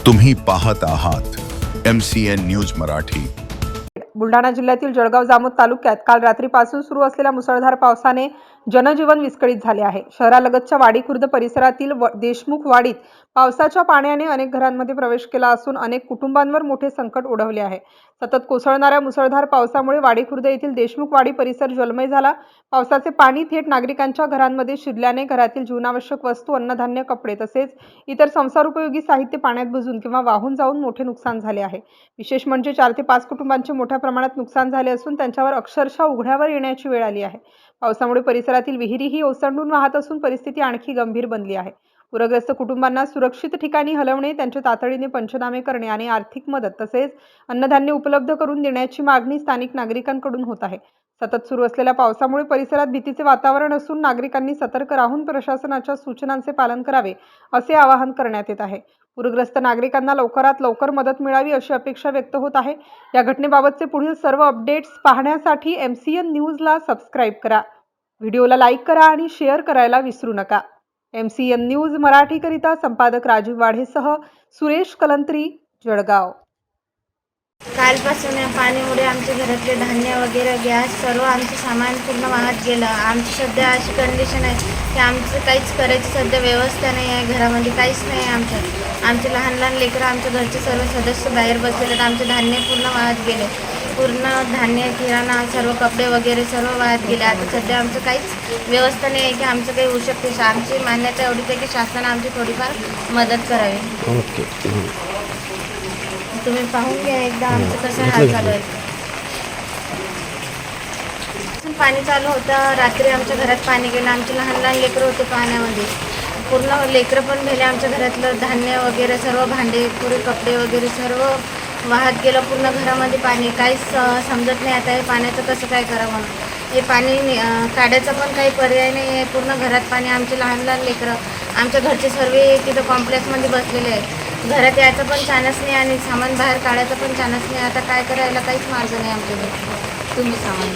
तुम्ही पाहत आहात MCN न्यूज मराठी। बुलढाणा जिल्ह्यातील जळगाव जामोद तालुक्यात काल रात्रीपासून सुरू असलेल्या मुसळधार पावसाने जनजीवन विस्कळीत झाले आहे। शहरालगतच्या वाडी खुर्द परिसरातील देशमुख वाडीत पावसाच्या पाण्याने अनेक घरांमध्ये प्रवेश केला असून अनेक कुटुंबांवर मोठे संकट ओढवले आहे। सतत कोसळणाऱ्या मुसळधार पावसामुळे वाडी खुर्द येथील देशमुख वाडी परिसर जलमय झाला। पावसाचे पाणी थेट नागरिकांच्या घरांमध्ये शिरल्याने घरातील जीवनावश्यक वस्तू, अन्नधान्य, कपडे तसेच इतर संसारोपयोगी साहित्य पाण्यात बुजून किंवा वाहून जाऊन मोठे नुकसान झाले आहे। विशेष म्हणजे 4 ते 5 कुटुंबांचे मोठ्या प्रमाणात नुकसान झाले असून त्यांच्यावर अक्षरशः उघड्यावर येण्याची वेळ आली आहे। पावसामुळे परिसरातील विहिरीही ओसंडून वाहत असून परिस्थिती आणखी गंभीर बनली आहे। पूरग्रस्त कुटुंबांना सुरक्षित ठिकाणी हलवणे, त्यांचे तातडीने पंचनामे करणे आणि आर्थिक मदत तसेच अन्नधान्य उपलब्ध करून देण्याची मागणी स्थानिक नागरिकांकडून होत आहे। सतत सुरू असलेल्या पावसामुळे परिसरात भीतीचे वातावरण असून नागरिकांनी सतर्क राहून प्रशासनाच्या सूचनांचे पालन करावे असे आवाहन करण्यात येत आहे। पूरग्रस्त नागरिकांना लवकरात लवकर मदत मिळावी अशी अपेक्षा व्यक्त होत आहे। या घटनेबाबतचे पुढील सर्व अपडेट्स पाहण्यासाठी MCN न्यूजला सबस्क्राइब करा। व्हिडिओला लाईक करा आणि शेअर करायला विसरू नका। MCN न्यूज मराठीकरिता संपादक राजीव वाढेसह सुरेश कलंत्री, जळगाव। कालपासून या पाण्यामुळे आमच्या घरातले धान्य वगैरे, गॅस, सर्व आमचं सामान पूर्ण वाहत गेलं। आमची सध्या अशी कंडिशन आहे की आमचं काहीच करायची सध्या व्यवस्था नाही आहे, घरामध्ये काहीच नाही आहे। आमचे लहान लहान लेकरं, आमच्या घरचे सर्व सदस्य बाहेर बसलेले आहेत। आमचे धान्य पूर्ण वाहत गेले, पूर्ण धान्य, किराणा, सर्व कपडे वगैरे सर्व वाहत गेले। आता सध्या आमचं काहीच व्यवस्था नाही आहे की आमचं काही होऊ शकते। आमची मान्यता एवढीच आहे की शासनाने आमची थोडीफार मदत करावी। ओके, तुम्ही पाहून घ्या एकदा आमचं कसं हाल चालू आहे। पाणी चालू होतं, रात्री आमच्या घरात पाणी गेलं। आमचे लहान लहान लेकरं होते पाण्यामध्ये, पूर्ण लेकरं पण गेले। आमच्या घरातलं धान्य वगैरे, सर्व भांडे, पुरे कपडे वगैरे सर्व वाहत गेलं। पूर्ण घरामध्ये पाणी, काहीच समजत नाही आता हे पाण्याचं कसं काय करावं। हे पाणी काढायचा पण काही पर्याय नाही आहे, पूर्ण घरात पाणी। आमचे लहान लहान लेकरं, आमच्या घरचे सर्व तिथं कॉम्प्लेक्समध्ये बसलेले आहेत। घरात यायचा पण चान्स नाही आणि सामान बाहेर काढायचा पण चान्स नाही। आता काय करायला काहीच मार्ग नाही आमच्याकडे, तुम्ही सामान